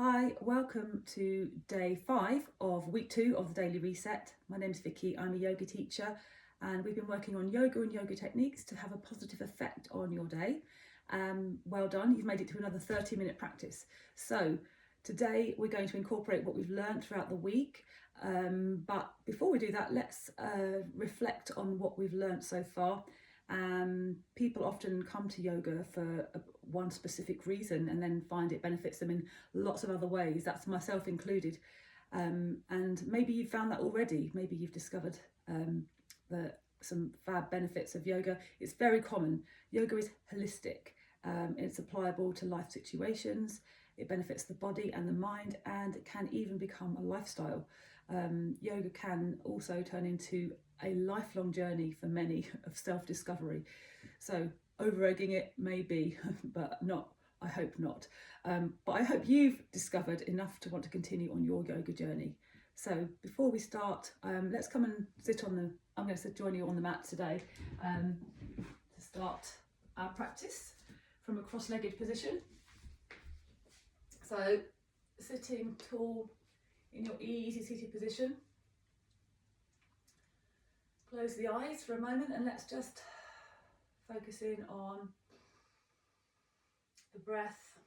Hi, welcome to day 5 of week 2 of the Daily Reset. My name's Vicky, I'm a yoga teacher, and we've been working on yoga and yoga techniques to have a positive effect on your day. Well done, you've made it to another 30-minute practice. So today we're going to incorporate what we've learned throughout the week, but before we do that, let's reflect on what we've learned so far. People often come to yoga for one specific reason and then find it benefits them in lots of other ways. That's myself included. And maybe you've found that already. Maybe you've discovered some fab benefits of yoga. It's very common. Yoga is holistic. It's applicable to life situations. It benefits the body and the mind, and it can even become a lifestyle. Yoga can also turn into a lifelong journey for many of self-discovery. So over-egging it maybe, but not, I hope not. But I hope you've discovered enough to want to continue on your yoga journey. So before we start, let's come and I'm going to join you on the mat today to start our practice from a cross-legged position. So sitting tall in your easy seated position. Close the eyes for a moment and let's just focus in on the breath.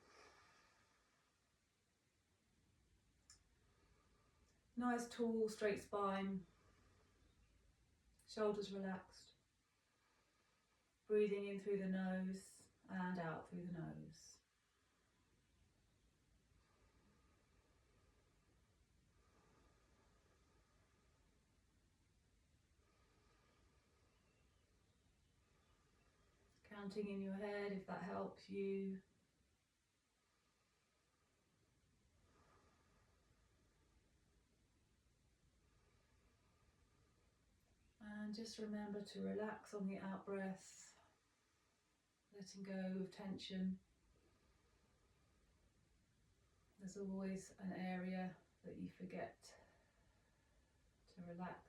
Nice tall straight spine, shoulders relaxed. Breathing in through the nose and out through the nose. Counting in your head if that helps you. And just remember to relax on the out breath, letting go of tension. There's always an area that you forget to relax.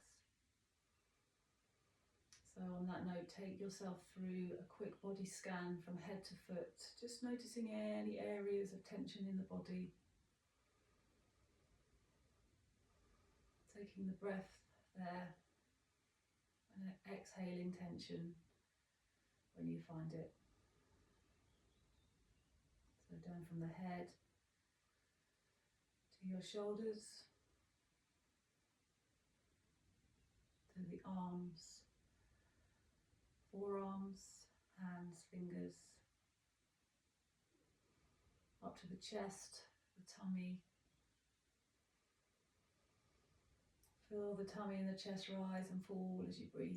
So on that note, take yourself through a quick body scan from head to foot, just noticing any areas of tension in the body. Taking the breath there and exhaling tension when you find it. So down from the head to your shoulders, to the arms, forearms, hands, fingers, up to the chest, the tummy. Feel the tummy and the chest rise and fall as you breathe.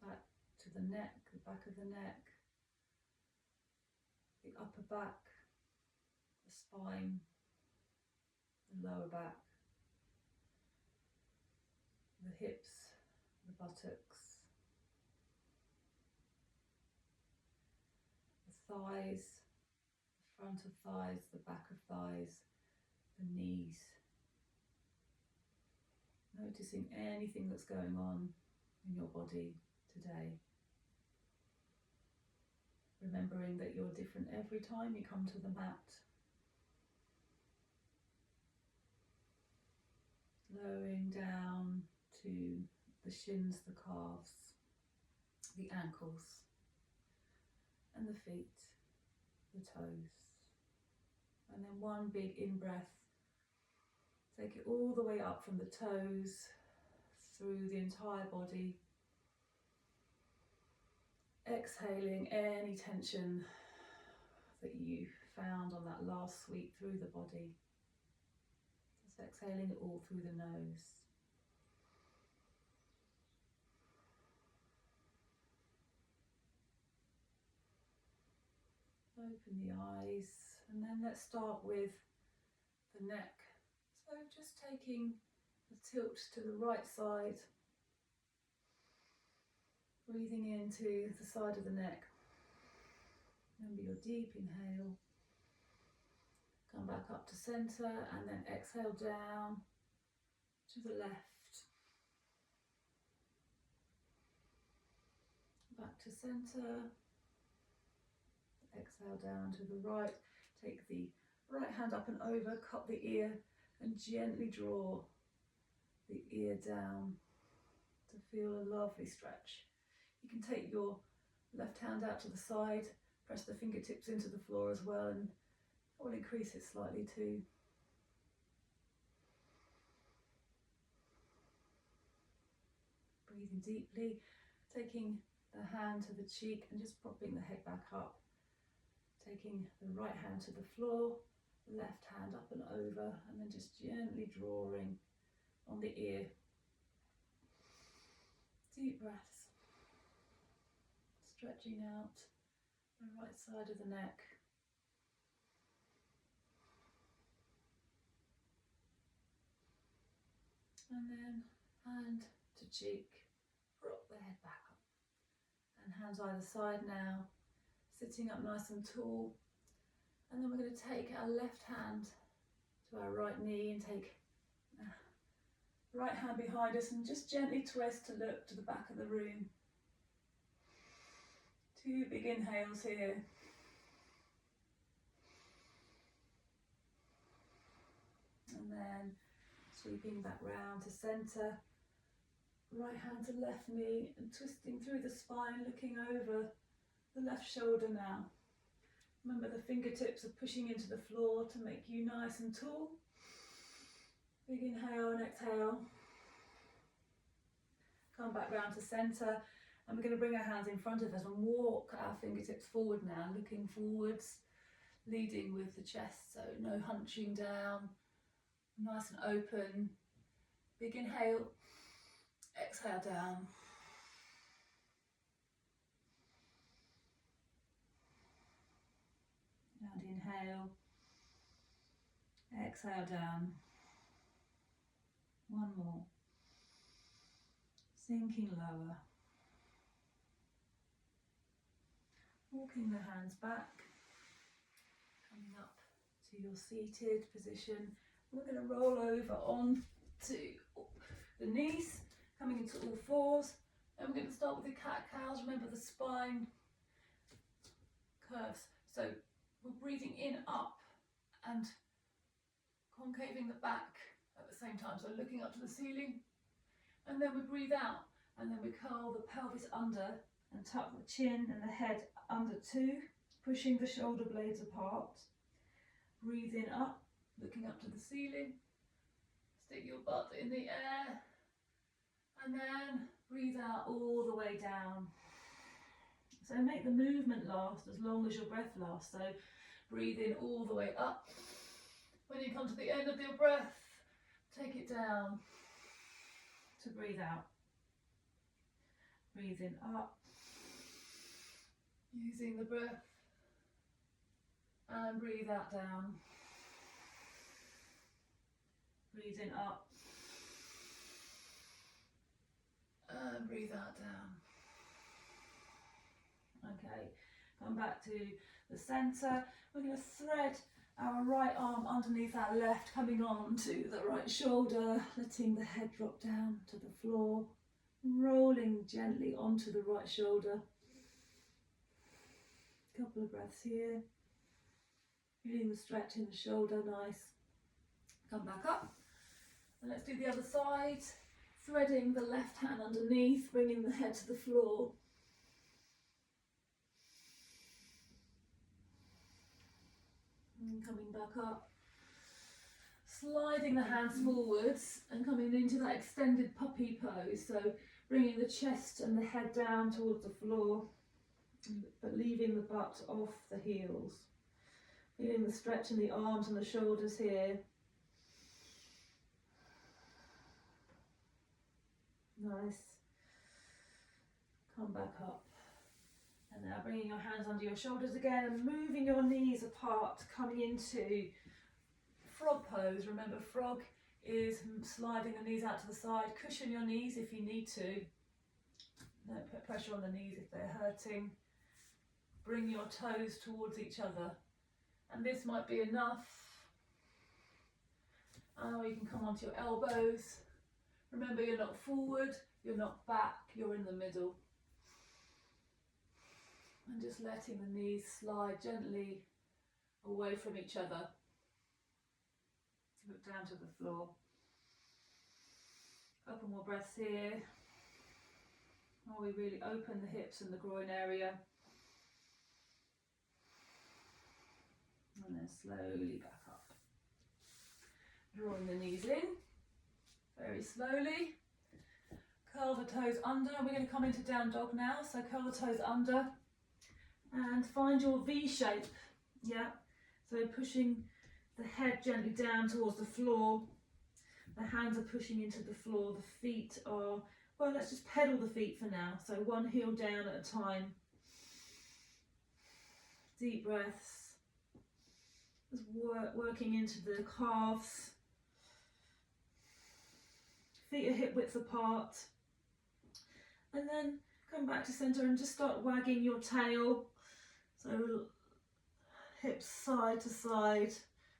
Back to the neck, the back of the neck, the upper back, the spine, the lower back, the hips, the buttocks, the thighs, the front of thighs, the back of thighs, the knees. Noticing anything that's going on in your body today. Remembering that you're different every time you come to the mat. Lowering down to the shins, the calves, the ankles, and the feet, the toes. And then one big in-breath. Take it all the way up from the toes, through the entire body. Exhaling any tension that you found on that last sweep through the body. Just exhaling it all through the nose. Open the eyes, and then let's start with the neck. So just taking the tilt to the right side, breathing into the side of the neck. Remember your deep inhale. Come back up to centre and then exhale down to the left. Back to centre. exhale down to the right. Take the right hand up and over, cup the ear and gently draw the ear down to feel a lovely stretch. You can take your left hand out to the side, press the fingertips into the floor as well, and I will increase it slightly too. Breathing deeply, taking the hand to the cheek and just propping the head back up. Taking the right hand to the floor, left hand up and over, and then just gently drawing on the ear. Deep breaths. Stretching out the right side of the neck. And then hand to cheek, rock the head back up. And hands either side now, sitting up nice and tall. And then we're going to take our left hand to our right knee and take right hand behind us and just gently twist to look to the back of the room. 2 big inhales here. And then sweeping back round to centre. Right hand to left knee and twisting through the spine, looking over the left shoulder now. Remember, the fingertips are pushing into the floor to make you nice and tall. Big inhale and exhale. Come back round to centre, and we're going to bring our hands in front of us and walk our fingertips forward now, looking forwards, leading with the chest, so no hunching down, nice and open. Big inhale, exhale down. And inhale, exhale down. One more. Sinking lower. Walking the hands back, coming up to your seated position. We're going to roll over on to the knees, coming into all fours. And we're going to start with the cat-cows. Remember, the spine curves. So we're breathing in, up, and concaving the back at the same time. So looking up to the ceiling. And then we breathe out, and then we curl the pelvis under and tuck the chin and the head under too, pushing the shoulder blades apart. Breathing up, looking up to the ceiling. Stick your butt in the air, and then breathe out all the way down. So make the movement last as long as your breath lasts. So breathe in all the way up. When you come to the end of your breath, take it down to breathe out. Breathing up, using the breath, and breathe out down. Breathing up, and breathe out down. Okay, come back to the centre. We're going to thread our right arm underneath our left, coming on to the right shoulder, letting the head drop down to the floor, rolling gently onto the right shoulder. Couple of breaths here. Feeling the stretch in the shoulder, nice. Come back up. And let's do the other side. Threading the left hand underneath, bringing the head to the floor. And coming back up. Sliding the hands forwards and coming into that extended puppy pose. So bringing the chest and the head down towards the floor, but leaving the butt off the heels. Feeling the stretch in the arms and the shoulders here. Nice. Come back up. And now bringing your hands under your shoulders again and moving your knees apart, coming into frog pose. Remember, frog is sliding the knees out to the side. Cushion your knees if you need to. Don't put pressure on the knees if they're hurting. Bring your toes towards each other. And this might be enough. Or you can come onto your elbows. Remember, you're not forward, you're not back, you're in the middle. And just letting the knees slide gently away from each other. Look down to the floor. Couple more breaths here. While we really open the hips and the groin area. And then slowly back up. Drawing the knees in. Very slowly. Curl the toes under. We're going to come into down dog now. So curl the toes under. And find your V shape. Yeah. So pushing the head gently down towards the floor. The hands are pushing into the floor. The feet are, well, let's just pedal the feet for now. So one heel down at a time. Deep breaths. Just working into the calves. Feet are hip width apart. And then come back to center and just start wagging your tail. So hips side to side,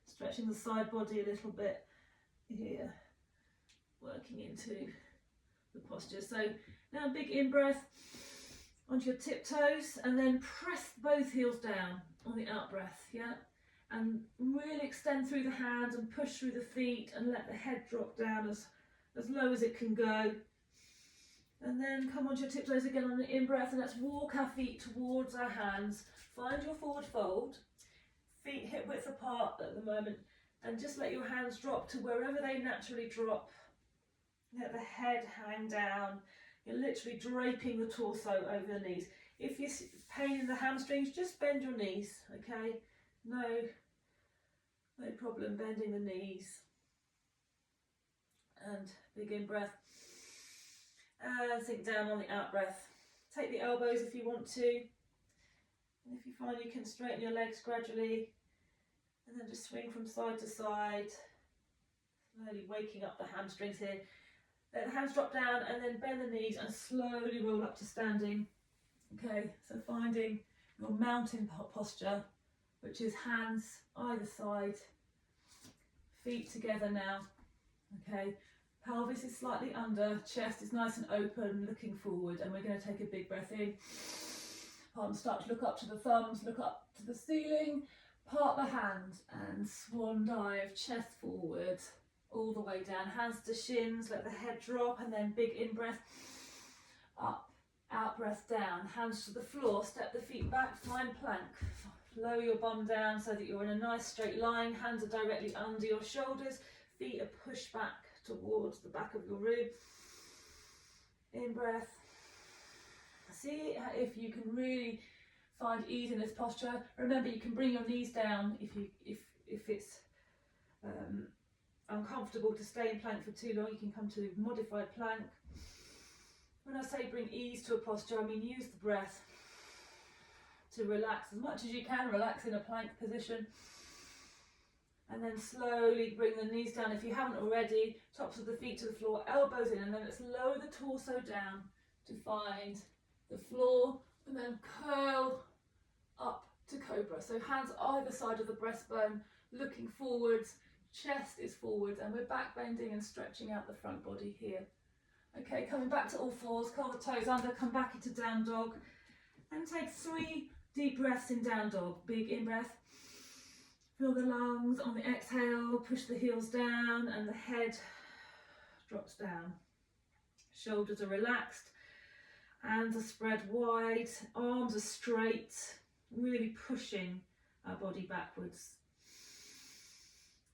stretching the side body a little bit here, working into the posture. So now big in breath onto your tiptoes and then press both heels down on the out breath, yeah? And really extend through the hands and push through the feet and let the head drop down as low as it can go. And then come onto your tiptoes again on the in breath, and let's walk our feet towards our hands. Find your forward fold, feet hip width apart at the moment, and just let your hands drop to wherever they naturally drop. Let the head hang down. You're literally draping the torso over the knees. If you're pain in the hamstrings, just bend your knees, okay? No problem bending the knees. And big in breath. And sink down on the out breath. Take the elbows if you want to. And if you find you can straighten your legs gradually. And then just swing from side to side. Slowly waking up the hamstrings here. Let the hands drop down and then bend the knees and slowly roll up to standing. Okay, so finding your mountain posture, which is hands either side, feet together now. Okay. Pelvis is slightly under, chest is nice and open, looking forward, and we're going to take a big breath in. Palms start to look up to the thumbs, look up to the ceiling, part the hands and swan dive, chest forward, all the way down, hands to shins, let the head drop, and then big in breath, up, out breath down, hands to the floor, step the feet back, find plank. Lower your bum down so that you're in a nice straight line, hands are directly under your shoulders, feet are pushed back towards the back of your rib. In breath. See if you can really find ease in this posture. Remember, you can bring your knees down if it's uncomfortable to stay in plank for too long. You can come to modified plank. When I say bring ease to a posture, I mean use the breath to relax as much as you can. Relax in a plank position. And then slowly bring the knees down. If you haven't already, tops of the feet to the floor, elbows in, and then let's lower the torso down to find the floor, and then curl up to cobra. So hands either side of the breastbone, looking forwards, chest is forward, and we're back bending and stretching out the front body here. Okay, coming back to all fours, curl the toes under, come back into down dog, and take 3 deep breaths in down dog. Big in breath. Fill the lungs on the exhale, push the heels down and the head drops down. Shoulders are relaxed, hands are spread wide, arms are straight, really pushing our body backwards.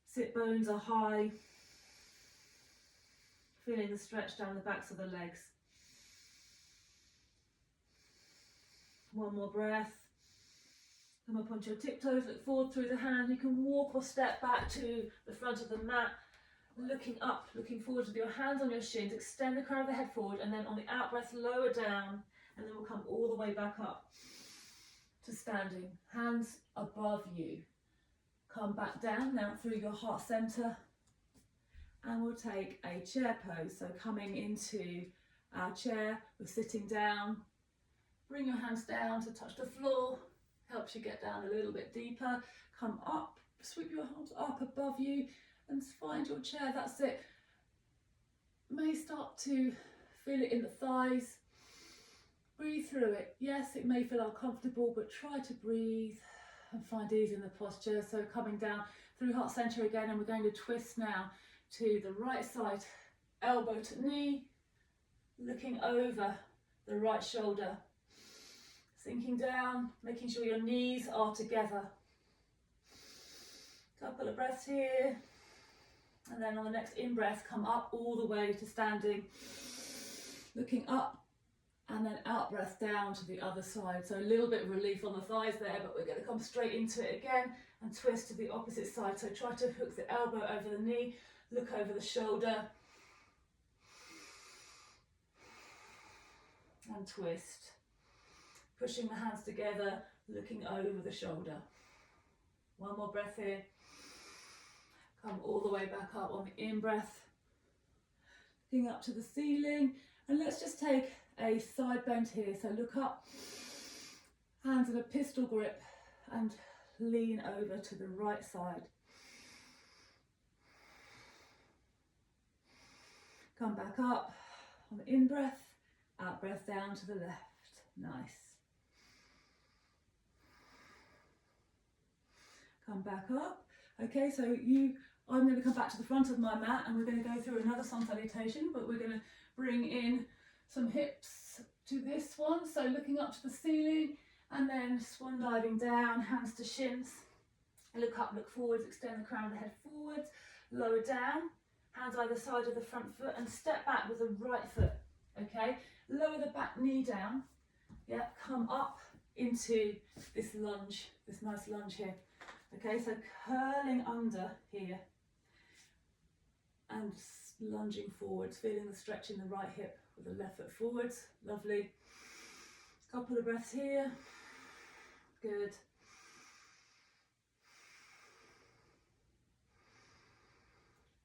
Sit bones are high, feeling the stretch down the backs of the legs. One more breath. Come up onto your tiptoes, look forward through the hand. You can walk or step back to the front of the mat, looking up, looking forward with your hands on your shins. Extend the crown of the head forward, and then on the out breath, lower down, and then we'll come all the way back up to standing. Hands above you. Come back down now through your heart center, and we'll take a chair pose. So coming into our chair, we're sitting down. Bring your hands down to touch the floor. Helps you get down a little bit deeper. Come up, sweep your arms up above you and find your chair. That's it. May start to feel it in the thighs. Breathe through it. Yes, it may feel uncomfortable, but try to breathe and find ease in the posture. So coming down through heart center again, and we're going to twist now to the right side, elbow to knee, looking over the right shoulder, sinking down, making sure your knees are together. Couple of breaths here, and then on the next in-breath, come up all the way to standing, looking up, and then out breath down to the other side. So a little bit of relief on the thighs there, but we're going to come straight into it again and twist to the opposite side. So try to hook the elbow over the knee, look over the shoulder, and twist. Pushing the hands together, looking over the shoulder. One more breath here. Come all the way back up on the in-breath, looking up to the ceiling. And let's just take a side bend here. So look up, hands in a pistol grip, and lean over to the right side. Come back up on the in-breath, out breath down to the left. Nice. Come back up. Okay, so I'm going to come back to the front of my mat, and we're going to go through another sun salutation, but we're going to bring in some hips to this one. So looking up to the ceiling, and then swan diving down, hands to shins. Look up, look forwards, extend the crown of the head forwards, lower down, hands either side of the front foot, and step back with the right foot. Okay, lower the back knee down. Yeah, come up into this lunge, this nice lunge here. Okay, so curling under here and lunging forwards, feeling the stretch in the right hip with the left foot forwards. Lovely. Couple of breaths here. Good.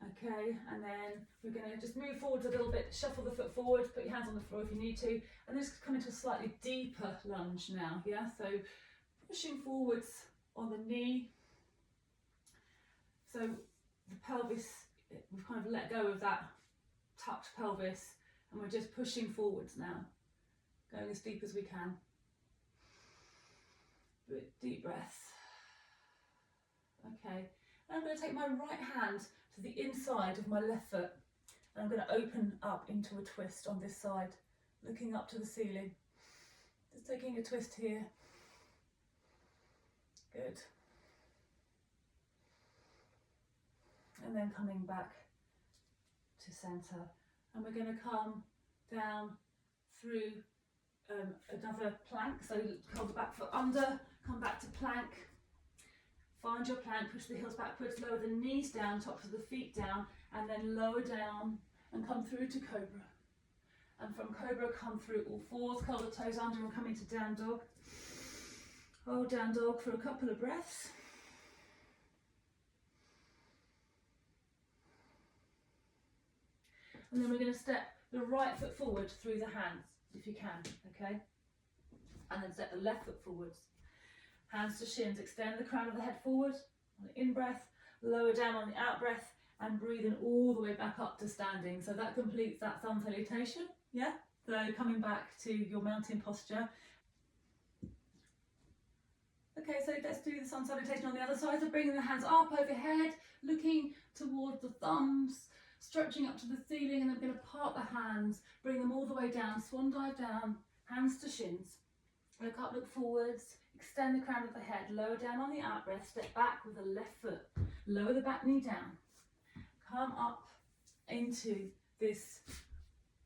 Okay, and then we're going to just move forwards a little bit, shuffle the foot forward, put your hands on the floor if you need to, and then just come into a slightly deeper lunge now. Yeah, so pushing forwards on the knee. So the pelvis, we've kind of let go of that tucked pelvis, and we're just pushing forwards now, going as deep as we can. Deep breaths. Okay, and I'm going to take my right hand to the inside of my left foot, and I'm going to open up into a twist on this side, looking up to the ceiling. Just taking a twist here. Good. And then coming back to centre, and we're going to come down through another plank. So hold the back foot under, come back to plank, find your plank, push the heels backwards, lower the knees down, tops of the feet down, and then lower down and come through to cobra. And from cobra, come through all fours, curl the toes under and come into down dog. Hold down dog for a couple of breaths. And then we're going to step the right foot forward through the hands, if you can, okay? And then step the left foot forwards. Hands to shins, extend the crown of the head forward on the in-breath, lower down on the out-breath, and breathing all the way back up to standing. So that completes that sun salutation, yeah? So coming back to your mountain posture. Okay, so let's do the sun salutation on the other side. So bringing the hands up overhead, looking towards the thumbs, stretching up to the ceiling, and then we're going to part the hands, bring them all the way down, swan dive down, hands to shins. Look up, look forwards, extend the crown of the head, lower down on the out breath, step back with the left foot, lower the back knee down, come up into this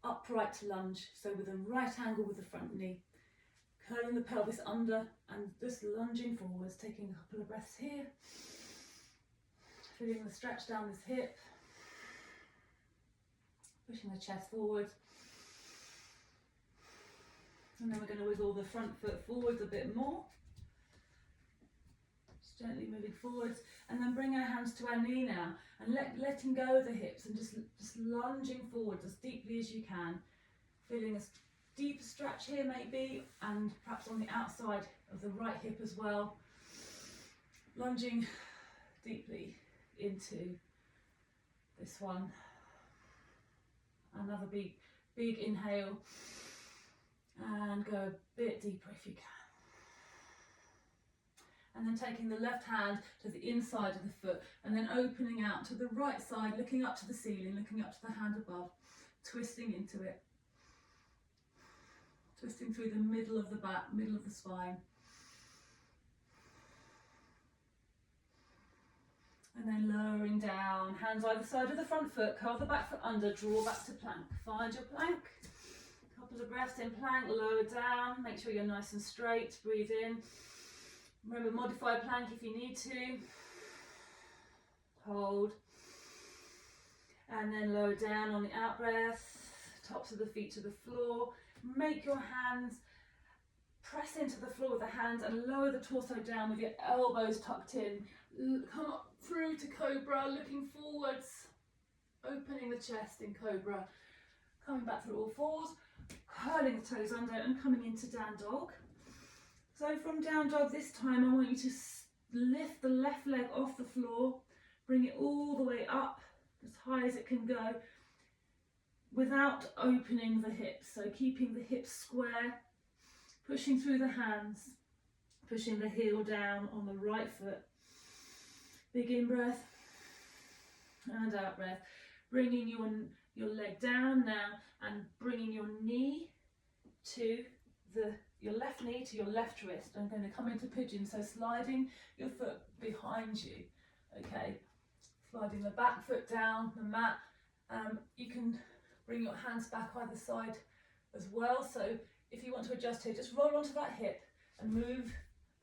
upright lunge, so with a right angle with the front knee, curling the pelvis under and just lunging forwards, taking a couple of breaths here, feeling the stretch down this hip, pushing the chest forward, and then we're going to wiggle the front foot forwards a bit more, just gently moving forwards, and then bring our hands to our knee now, and letting go of the hips and just lunging forwards as deeply as you can, feeling a deep stretch here maybe, and perhaps on the outside of the right hip as well, lunging deeply into this one. Another big inhale, And go a bit deeper if you can. And then taking the left hand to the inside of the foot and then opening out to the right side, looking up to the ceiling, looking up to the hand above, twisting into it. Twisting through the middle of the back, middle of the spine. And then lowering down, hands either side of the front foot, curl the back foot under, draw back to plank. Find your plank. Couple of breaths in plank, lower down, make sure you're nice and straight, breathe in. Remember, modify plank if you need to. Hold. And then lower down on the out breath, tops of the feet to the floor. Make your hands press into the floor with the hands and lower the torso down with your elbows tucked in. Come up through to cobra, looking forwards, opening the chest in cobra, coming back through all fours, curling the toes under and coming into down dog. So from down dog this time I want you to lift the left leg off the floor, bring it all the way up as high as it can go without opening the hips, so keeping the hips square, pushing through the hands, pushing the heel down on the right foot. Big in breath and out breath. Bringing your leg down now and bringing your knee to your left knee to your left wrist. I'm going to come into pigeon, so sliding your foot behind you. Okay, sliding the back foot down the mat. You can bring your hands back either side as well. So if you want to adjust here, just roll onto that hip and move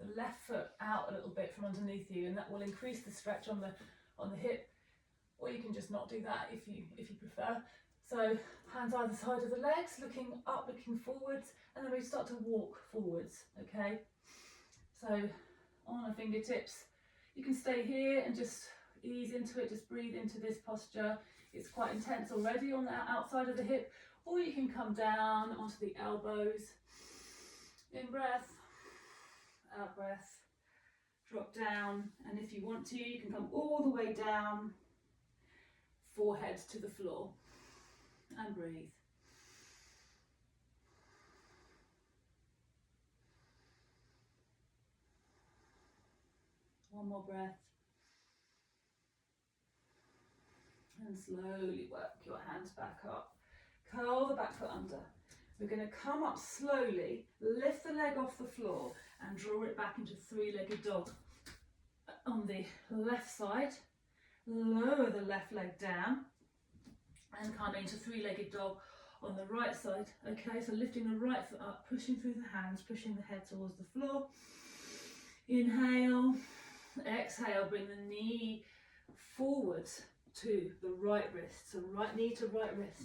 the left foot out a little bit from underneath you, and that will increase the stretch on the hip. Or you can just not do that if you prefer. So hands either side of the legs, looking up, looking forwards, and then we start to walk forwards. Okay. So on our fingertips, you can stay here and just ease into it. Just breathe into this posture. It's quite intense already on the outside of the hip. Or you can come down onto the elbows. In breath. Out breath, drop down, and if you want to, you can come all the way down, forehead to the floor, and breathe. One more breath, and slowly work your hands back up. Curl the back foot under. We're going to come up slowly, lift the leg off the floor and draw it back into three-legged dog. On the left side, lower the left leg down and come into three-legged dog on the right side. Okay, so lifting the right foot up, pushing through the hands, pushing the head towards the floor. Inhale, exhale, bring the knee forwards to the right wrist. So right knee to right wrist.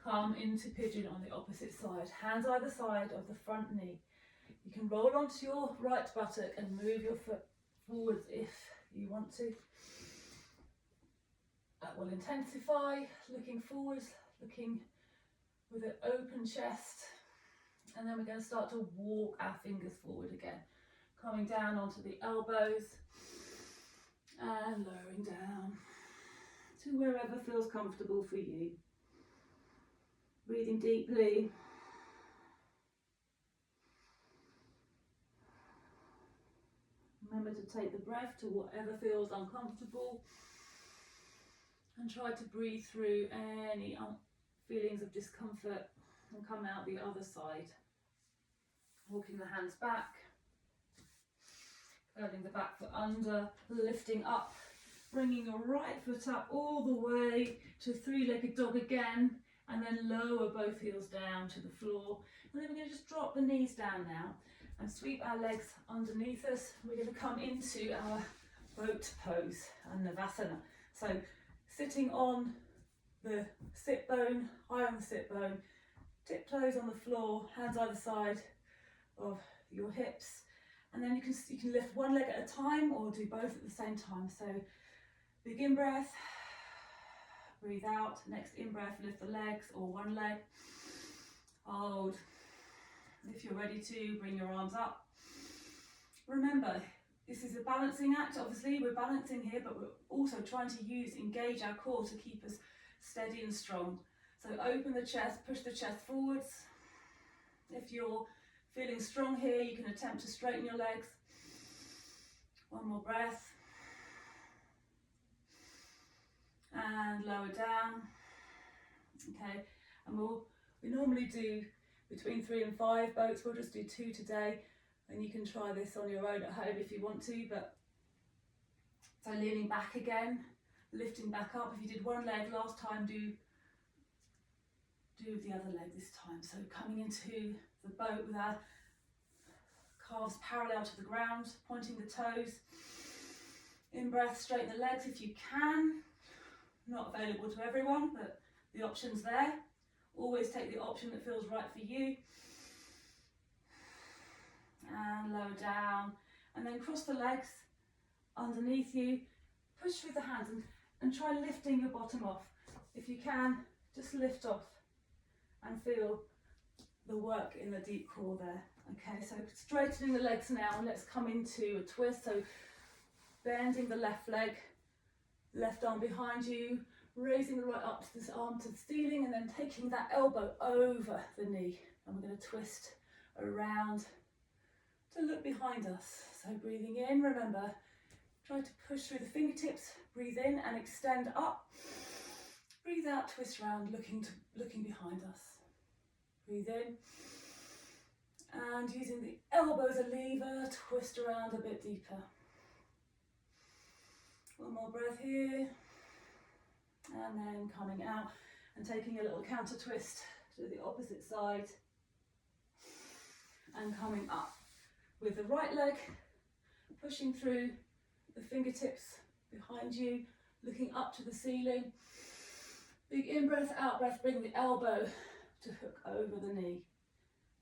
Come into pigeon on the opposite side. Hands either side of the front knee. You can roll onto your right buttock and move your foot forwards if you want to. That will intensify, looking forwards, looking with an open chest. And then we're going to start to walk our fingers forward again. Coming down onto the elbows and lowering down to wherever feels comfortable for you. Breathing deeply. Remember to take the breath to whatever feels uncomfortable and try to breathe through any feelings of discomfort and come out the other side. Walking the hands back, curling the back foot under, lifting up, bringing your right foot up all the way to three-legged dog again, and then lower both heels down to the floor. And then we're going to just drop the knees down now and sweep our legs underneath us. We're going to come into our boat pose and Navasana. So sitting on the sit bone, high on the sit bone, tiptoes on the floor, hands either side of your hips. And then you can lift one leg at a time or do both at the same time. So big in breath. Breathe out. Next in breath, lift the legs or one leg. Hold. If you're ready to, bring your arms up. Remember, this is a balancing act. Obviously, we're balancing here, but we're also trying to engage our core to keep us steady and strong. So open the chest, push the chest forwards. If you're feeling strong here, you can attempt to straighten your legs. One more breath. And lower down. Okay, and we normally do between 3 and 5 boats. We'll just do 2 today, and you can try this on your own at home if you want to. But so leaning back again, lifting back up. If you did one leg last time, do the other leg this time. So coming into the boat with our calves parallel to the ground, pointing the toes. In breath, straighten the legs if you can. Not available to everyone, but the option's there. Always take the option that feels right for you. And lower down. And then cross the legs underneath you. Push through the hands and try lifting your bottom off. If you can, just lift off and feel the work in the deep core there. Okay, so straightening the legs now. Let's come into a twist. So bending the left leg, left arm behind you, raising the right up to this arm to the ceiling, and then taking that elbow over the knee. And we're going to twist around to look behind us. So breathing in, remember, try to push through the fingertips, breathe in and extend up. Breathe out, twist around, looking behind us. Breathe in. And using the elbow as a lever, twist around a bit deeper. One more breath here. And then coming out and taking a little counter twist to the opposite side. And coming up with the right leg, pushing through the fingertips behind you, looking up to the ceiling. Big in-breath, out-breath, bring the elbow to hook over the knee.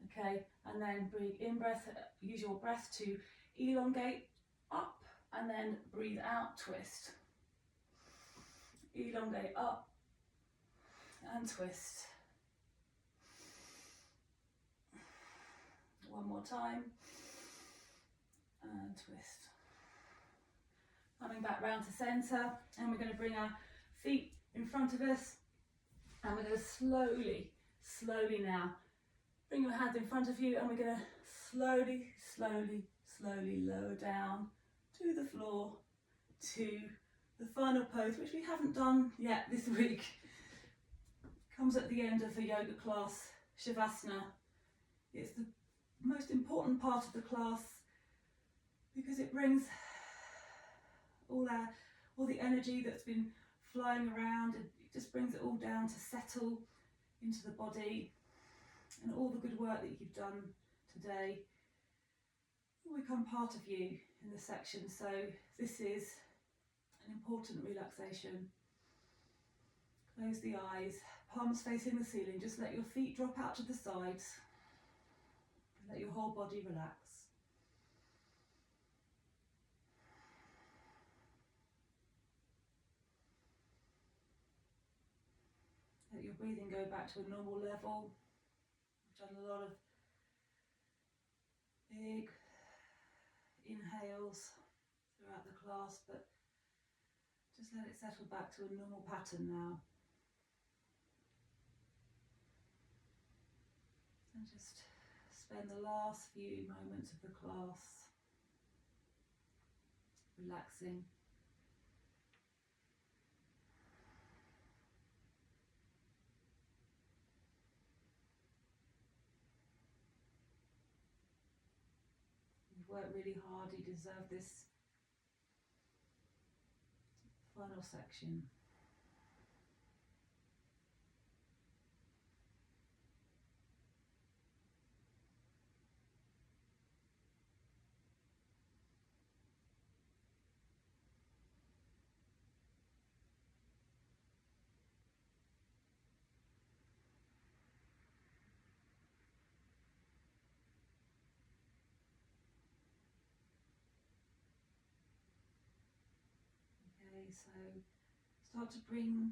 Okay, and then big in-breath, use your breath to elongate up, and then breathe out, twist. Elongate up and twist. One more time and twist. Coming back round to centre, and we're going to bring our feet in front of us, and we're going to slowly now bring your hands in front of you, and we're going to slowly lower down to the floor, to the final pose, which we haven't done yet this week. Comes at the end of the yoga class, Shavasana. It's the most important part of the class because it brings all the energy that's been flying around. It just brings it all down to settle into the body, and all the good work that you've done today will become part of you in this section. So this is an important relaxation. Close the eyes, palms facing the ceiling. Just let your feet drop out to the sides. Let your whole body relax. Let your breathing go back to a normal level. We've done a lot of big inhales throughout the class, but just let it settle back to a normal pattern now. And just spend the last few moments of the class relaxing. You've worked really hard, you deserve this final section. Okay, so start to bring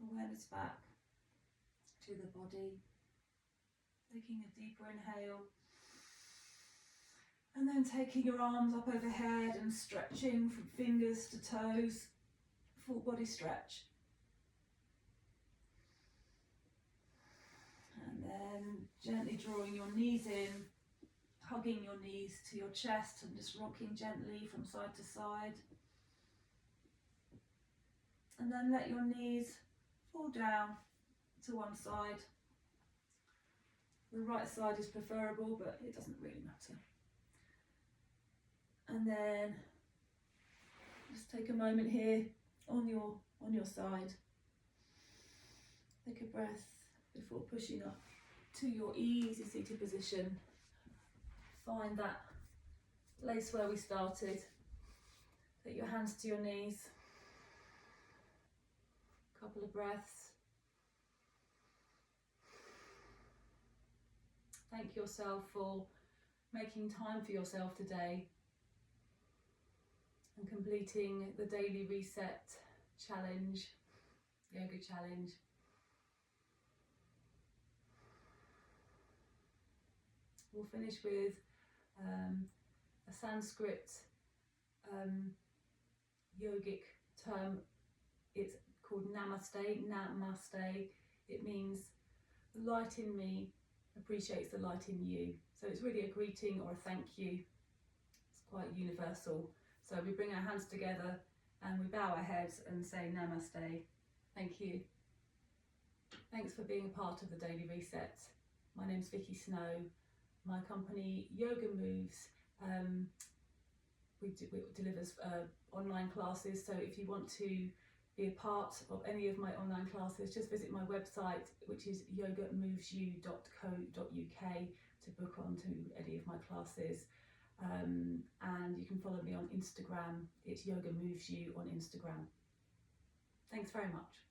awareness back to the body, taking a deeper inhale, and then taking your arms up overhead and stretching from fingers to toes, full body stretch. And then gently drawing your knees in, hugging your knees to your chest and just rocking gently from side to side. And then let your knees fall down to one side. The right side is preferable, but it doesn't really matter. And then just take a moment here on your side. Take a breath before pushing up to your easy seated position. Find that place where we started. Take your hands to your knees. Couple of breaths. Thank yourself for making time for yourself today and completing the Daily Reset challenge, yoga challenge. We'll finish with a Sanskrit yogic term. It's called Namaste. Namaste. It means the light in me appreciates the light in you. So it's really a greeting or a thank you. It's quite universal. So we bring our hands together and we bow our heads and say Namaste. Thank you. Thanks for being a part of the Daily Reset. My name's Vicky Snow. My company Yoga Moves delivers online classes. So if you want to be a part of any of my online classes, just visit my website, which is yogamovesyou.co.uk, to book onto any of my classes. And you can follow me on Instagram. It's Yoga Moves You on Instagram. Thanks very much.